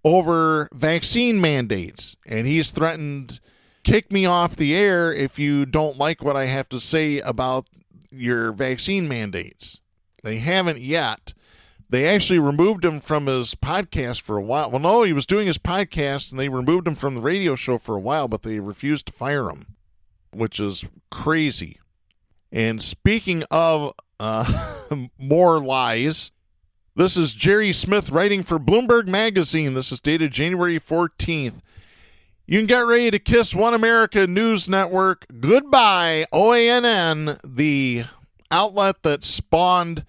over vaccine mandates. And he's threatened, "Kick me off the air if you don't like what I have to say about your vaccine mandates." They haven't yet. They actually removed him from his podcast for a while. Well, no, he was doing his podcast, and they removed him from the radio show for a while, but they refused to fire him, which is crazy. And speaking of more lies, this is Jerry Smith writing for Bloomberg Magazine. This is dated January 14th. "You can get ready to kiss One America News Network goodbye, OANN, the outlet that spawned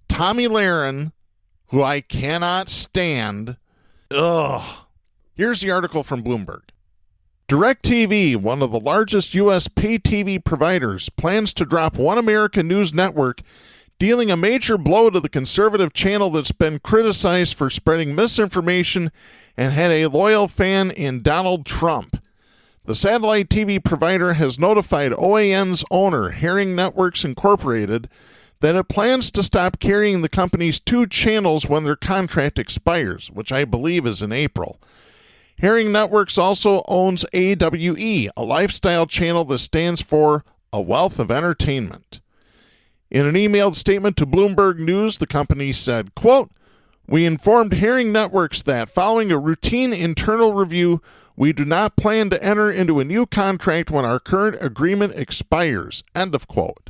Tommy Lahren, who I cannot stand." Ugh. Here's the article from Bloomberg. DirecTV, one of the largest U.S. pay TV providers, plans to drop One America News Network, dealing a major blow to the conservative channel that's been criticized for spreading misinformation and had a loyal fan in Donald Trump. The satellite TV provider has notified OANN's owner, Herring Networks Incorporated, that it plans to stop carrying the company's 2 channels when their contract expires, which I believe is in April. Herring Networks also owns AWE, a lifestyle channel that stands for A Wealth of Entertainment. In an emailed statement to Bloomberg News, the company said, quote, "We informed Herring Networks that following a routine internal review, we do not plan to enter into a new contract when our current agreement expires." End of quote.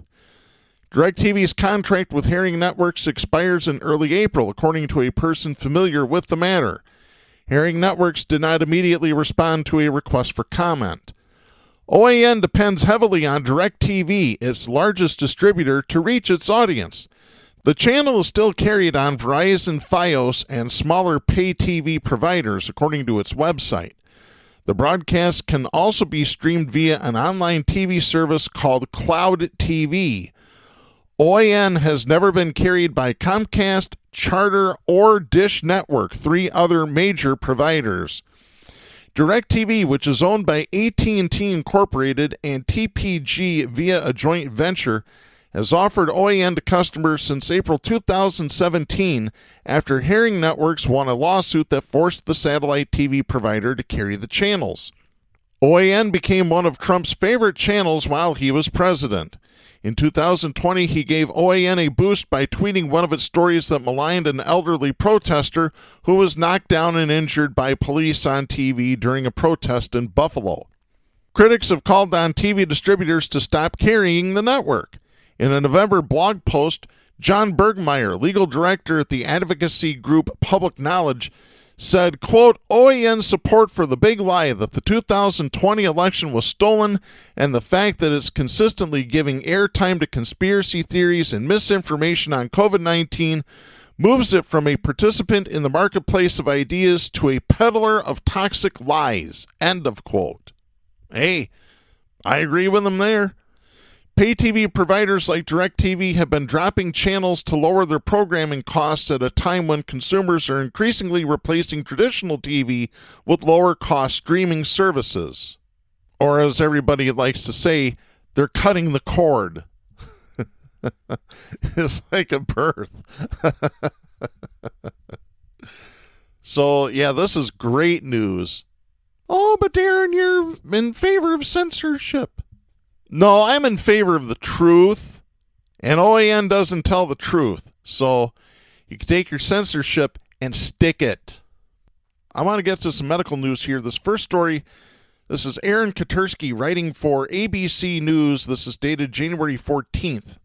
DirecTV's contract with Herring Networks expires in early April, according to a person familiar with the matter. Herring Networks did not immediately respond to a request for comment. OAN depends heavily on DirecTV, its largest distributor, to reach its audience. The channel is still carried on Verizon, Fios, and smaller pay TV providers, according to its website. The broadcast can also be streamed via an online TV service called Cloud TV. OAN has never been carried by Comcast, Charter, or Dish Network, 3 other major providers. DirecTV, which is owned by AT&T Incorporated and TPG via a joint venture, has offered OANN to customers since April 2017 after hearing networks won a lawsuit that forced the satellite TV provider to carry the channels. OANN became one of Trump's favorite channels while he was president. In 2020, he gave OANN a boost by tweeting one of its stories that maligned an elderly protester who was knocked down and injured by police on TV during a protest in Buffalo. Critics have called on TV distributors to stop carrying the network. In a November blog post, John Bergmeyer, legal director at the advocacy group Public Knowledge, said, quote, OANN's support for the big lie that the 2020 election was stolen and the fact that it's consistently giving airtime to conspiracy theories and misinformation on COVID-19 moves it from a participant in the marketplace of ideas to a peddler of toxic lies, end of quote. Hey, I agree with him there. Pay TV providers like DirecTV have been dropping channels to lower their programming costs at a time when consumers are increasingly replacing traditional TV with lower-cost streaming services. Or as everybody likes to say, they're cutting the cord. It's like a birth. So, yeah, this is great news. Oh, but Darren, you're in favor of censorship. No, I'm in favor of the truth, and OANN doesn't tell the truth. So you can take your censorship and stick it. I want to get to some medical news here. This first story, this is Aaron Katursky writing for ABC News. This is dated January 14th.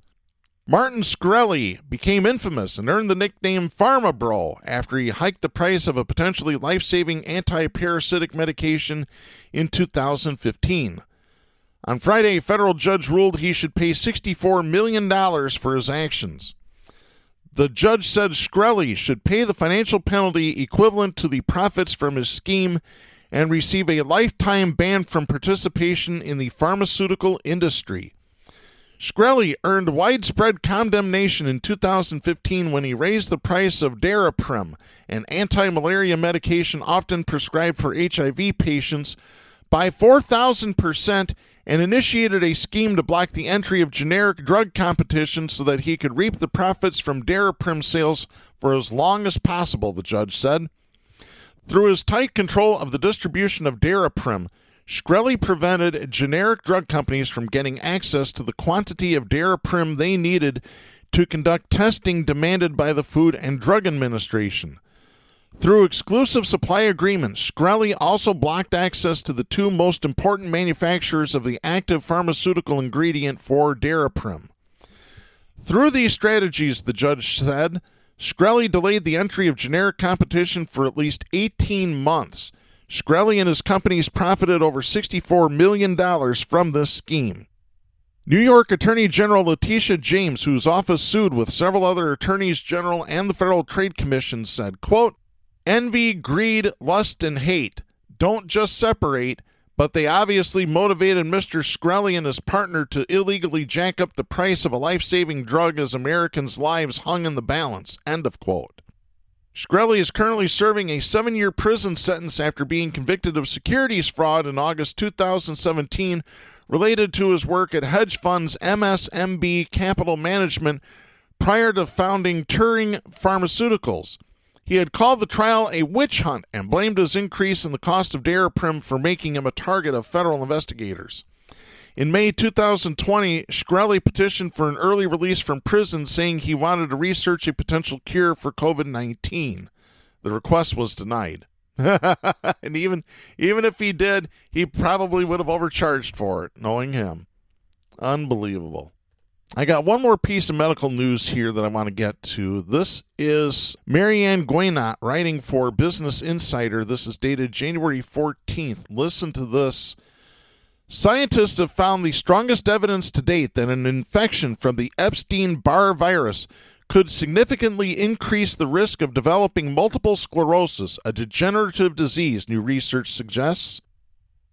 Martin Shkreli became infamous and earned the nickname Pharma Bro after he hiked the price of a potentially life-saving anti-parasitic medication in 2015. On Friday, a federal judge ruled he should pay $64 million for his actions. The judge said Shkreli should pay the financial penalty equivalent to the profits from his scheme and receive a lifetime ban from participation in the pharmaceutical industry. Shkreli earned widespread condemnation in 2015 when he raised the price of Daraprim, an anti-malaria medication often prescribed for HIV patients, by 4,000% and initiated a scheme to block the entry of generic drug competition so that he could reap the profits from Daraprim sales for as long as possible, the judge said. Through his tight control of the distribution of Daraprim, Shkreli prevented generic drug companies from getting access to the quantity of Daraprim they needed to conduct testing demanded by the Food and Drug Administration. Through exclusive supply agreements, Shkreli also blocked access to the two most important manufacturers of the active pharmaceutical ingredient for Daraprim. Through these strategies, the judge said, Shkreli delayed the entry of generic competition for at least 18 months. Shkreli and his companies profited over $64 million from this scheme. New York Attorney General Letitia James, whose office sued with several other attorneys general and the Federal Trade Commission, said, quote, envy, greed, lust, and hate don't just separate, but they obviously motivated Mr. Shkreli and his partner to illegally jack up the price of a life-saving drug as Americans' lives hung in the balance, end of quote. Shkreli is currently serving a 7-year prison sentence after being convicted of securities fraud in August 2017 related to his work at hedge funds MSMB Capital Management prior to founding Turing Pharmaceuticals. He had called the trial a witch hunt and blamed his increase in the cost of Daraprim for making him a target of federal investigators. In May 2020, Shkreli petitioned for an early release from prison, saying he wanted to research a potential cure for COVID-19. The request was denied. And even if he did, he probably would have overcharged for it, knowing him. Unbelievable. I got one more piece of medical news here that I want to get to. This is Marianne Guenot writing for Business Insider. This is dated January 14th. Listen to this. Scientists have found the strongest evidence to date that an infection from the Epstein-Barr virus could significantly increase the risk of developing multiple sclerosis, a degenerative disease, new research suggests.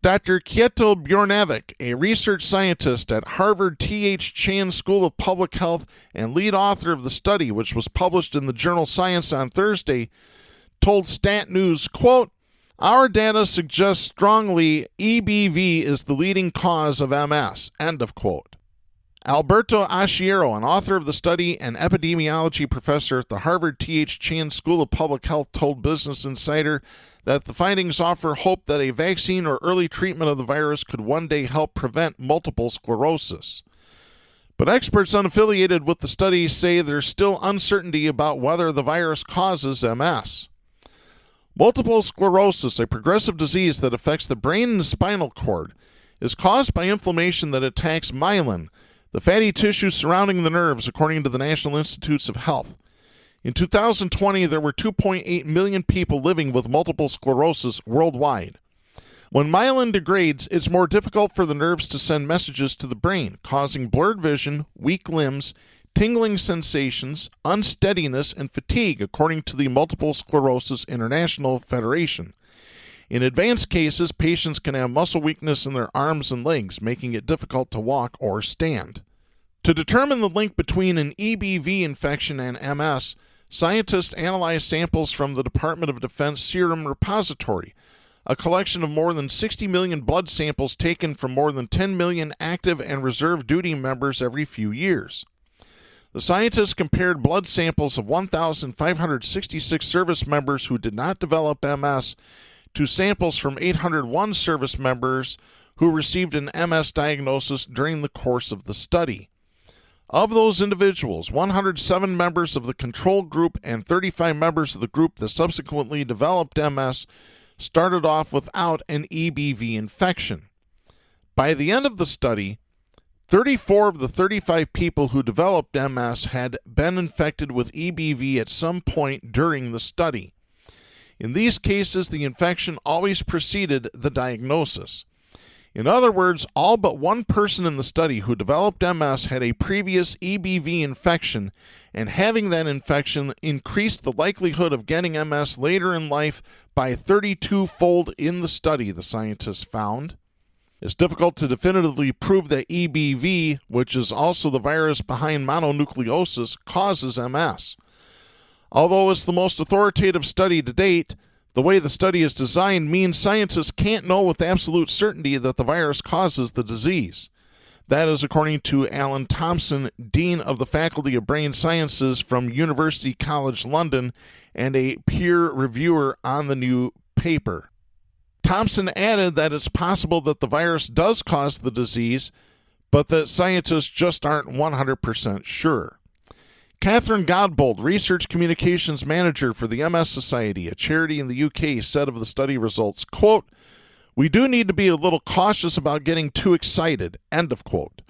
Dr. Kjetil Bjornavik, a research scientist at Harvard T.H. Chan School of Public Health and lead author of the study, which was published in the journal Science on Thursday, told Stat News, quote, Our data suggests strongly EBV is the leading cause of MS, end of quote. Alberto Asciero, an author of the study and epidemiology professor at the Harvard T.H. Chan School of Public Health, told Business Insider that the findings offer hope that a vaccine or early treatment of the virus could one day help prevent multiple sclerosis. But experts unaffiliated with the study say there's still uncertainty about whether the virus causes MS. Multiple sclerosis, a progressive disease that affects the brain and spinal cord, is caused by inflammation that attacks myelin, the fatty tissue surrounding the nerves, according to the National Institutes of Health. In 2020, there were 2.8 million people living with multiple sclerosis worldwide. When myelin degrades, it's more difficult for the nerves to send messages to the brain, causing blurred vision, weak limbs, tingling sensations, unsteadiness, and fatigue, according to the Multiple Sclerosis International Federation. In advanced cases, patients can have muscle weakness in their arms and legs, making it difficult to walk or stand. To determine the link between an EBV infection and MS, scientists analyzed samples from the Department of Defense Serum Repository, a collection of more than 60 million blood samples taken from more than 10 million active and reserve duty members every few years. The scientists compared blood samples of 1,566 service members who did not develop MS to samples from 801 service members who received an MS diagnosis during the course of the study. Of those individuals, 107 members of the control group and 35 members of the group that subsequently developed MS started off without an EBV infection. By the end of the study, 34 of the 35 people who developed MS had been infected with EBV at some point during the study. In these cases, the infection always preceded the diagnosis. In other words, all but one person in the study who developed MS had a previous EBV infection, and having that infection increased the likelihood of getting MS later in life by 32-fold in the study, the scientists found. It's difficult to definitively prove that EBV, which is also the virus behind mononucleosis, causes MS. Although it's the most authoritative study to date, the way the study is designed means scientists can't know with absolute certainty that the virus causes the disease. That is according to Alan Thompson, Dean of the Faculty of Brain Sciences from University College London and a peer reviewer on the new paper. Thompson added that it's possible that the virus does cause the disease, but that scientists just aren't 100% sure. Catherine Godbold, Research Communications Manager for the MS Society, a charity in the UK, said of the study results, quote, "We do need to be a little cautious about getting too excited," end of quote.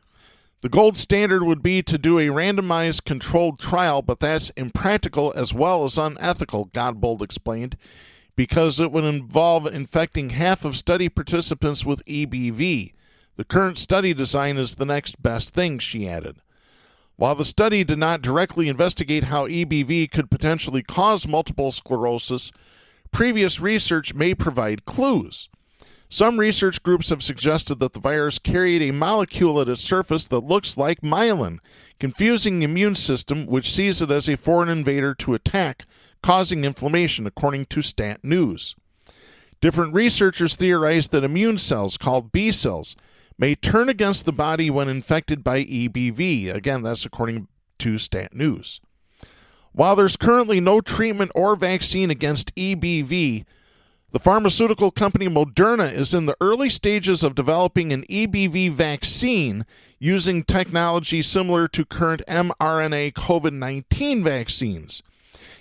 The gold standard would be to do a randomized controlled trial, but that's impractical as well as unethical, Godbold explained, because it would involve infecting half of study participants with EBV. The current study design is the next best thing, she added. While the study did not directly investigate how EBV could potentially cause multiple sclerosis, previous research may provide clues. Some research groups have suggested that the virus carried a molecule at its surface that looks like myelin, confusing the immune system, which sees it as a foreign invader to attack, causing inflammation, according to Stat News. Different researchers theorize that immune cells, called B cells, may turn against the body when infected by EBV. Again, that's according to Stat News. While there's currently no treatment or vaccine against EBV, the pharmaceutical company Moderna is in the early stages of developing an EBV vaccine using technology similar to current mRNA COVID-19 vaccines.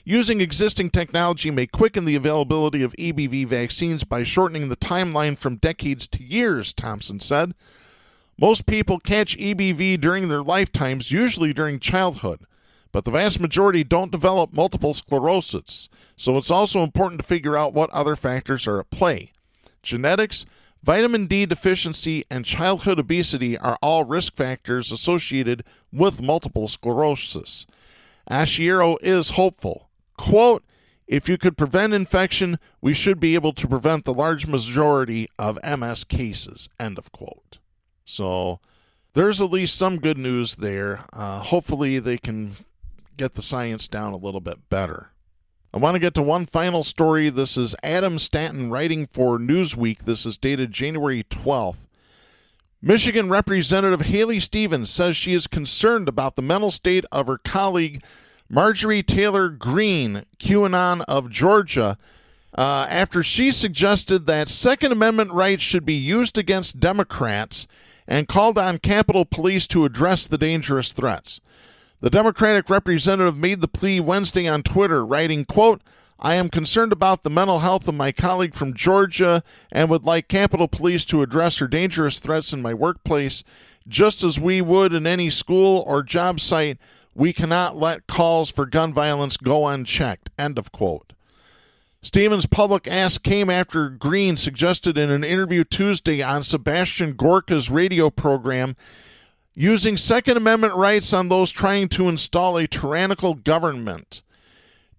Using existing technology may quicken the availability of EBV vaccines by shortening the timeline from decades to years, Thompson said. Most people catch EBV during their lifetimes, usually during childhood, but the vast majority don't develop multiple sclerosis, so it's also important to figure out what other factors are at play. Genetics, vitamin D deficiency, and childhood obesity are all risk factors associated with multiple sclerosis. Asciero is hopeful. Quote, "If you could prevent infection, we should be able to prevent the large majority of MS cases," end of quote. So there's at least some good news there. Hopefully they can get the science down a little bit better. I want to get to one final story. This is Adam Stanton writing for Newsweek. This is dated January 12th. Michigan Representative Haley Stevens says she is concerned about the mental state of her colleague Marjorie Taylor Greene, QAnon of Georgia, after she suggested that Second Amendment rights should be used against Democrats and called on Capitol Police to address the dangerous threats. The Democratic representative made the plea Wednesday on Twitter, writing, quote, "I am concerned about the mental health of my colleague from Georgia and would like Capitol Police to address her dangerous threats in my workplace. Just as we would in any school or job site, we cannot let calls for gun violence go unchecked," end of quote. Stevens' public ask came after Greene suggested in an interview Tuesday on Sebastian Gorka's radio program using Second Amendment rights on those trying to install a tyrannical government.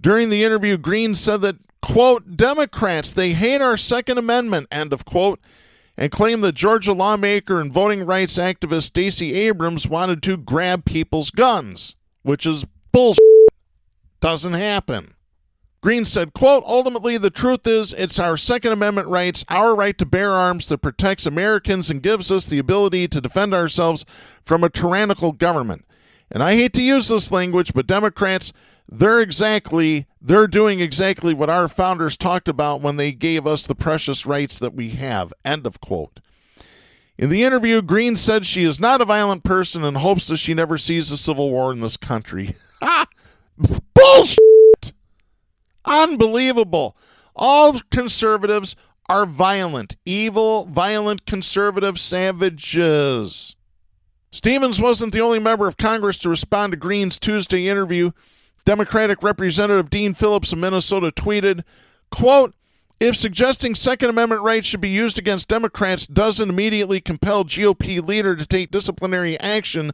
During the interview, Greene said that, quote, "Democrats, they hate our Second Amendment," end of quote, and claimed that Georgia lawmaker and voting rights activist Stacey Abrams wanted to grab people's guns, which is bullshit. Doesn't happen. Greene said, quote, "Ultimately, the truth is it's our Second Amendment rights, our right to bear arms that protects Americans and gives us the ability to defend ourselves from a tyrannical government. And I hate to use this language, but Democrats, they're doing exactly what our founders talked about when they gave us the precious rights that we have," end of quote. In the interview, Greene said she is not a violent person and hopes that she never sees a civil war in this country. Bullshit! Unbelievable. All conservatives are violent, evil, violent, conservative savages. Stevens wasn't the only member of Congress to respond to Greene's Tuesday interview. Democratic Representative Dean Phillips of Minnesota tweeted, quote, "If suggesting Second Amendment rights should be used against Democrats doesn't immediately compel GOP leader to take disciplinary action,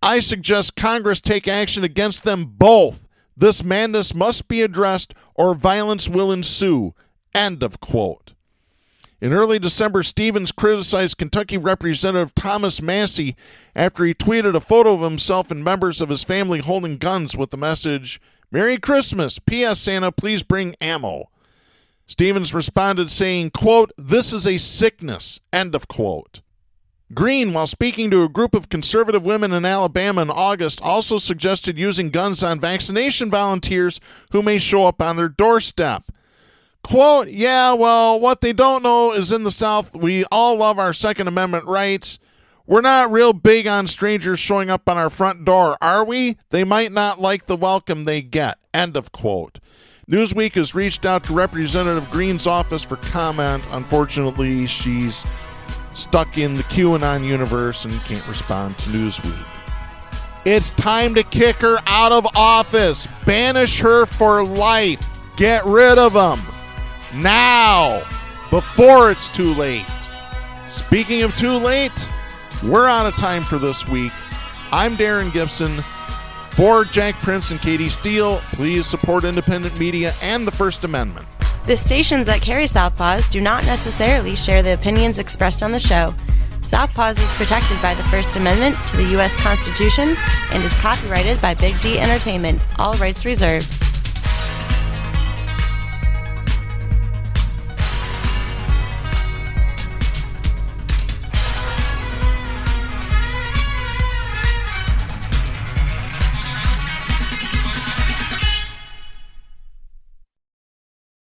I suggest Congress take action against them both. This madness must be addressed or violence will ensue," end of quote. In early December, Stevens criticized Kentucky Representative Thomas Massey after he tweeted a photo of himself and members of his family holding guns with the message, "Merry Christmas, P.S. Santa, please bring ammo." Stevens responded saying, quote, "This is a sickness," end of quote. Greene, while speaking to a group of conservative women in Alabama in August, also suggested using guns on vaccination volunteers who may show up on their doorstep. Quote, "Yeah, well, what they don't know is in the South, we all love our Second Amendment rights. We're not real big on strangers showing up on our front door, are we? They might not like the welcome they get," end of quote. Newsweek has reached out to Representative Greene's office for comment. Unfortunately, she's stuck in the QAnon universe and can't respond to Newsweek. It's time to kick her out of office. Banish her for life. Get rid of them. Now, before it's too late. Speaking of too late, we're out of time for this week. I'm Darren Gibson. For Jack Prince and Katy Steele, please support independent media and the First Amendment. The stations that carry Southpaws do not necessarily share the opinions expressed on the show. Southpaws is protected by the First Amendment to the U.S. Constitution and is copyrighted by Big D Entertainment, all rights reserved.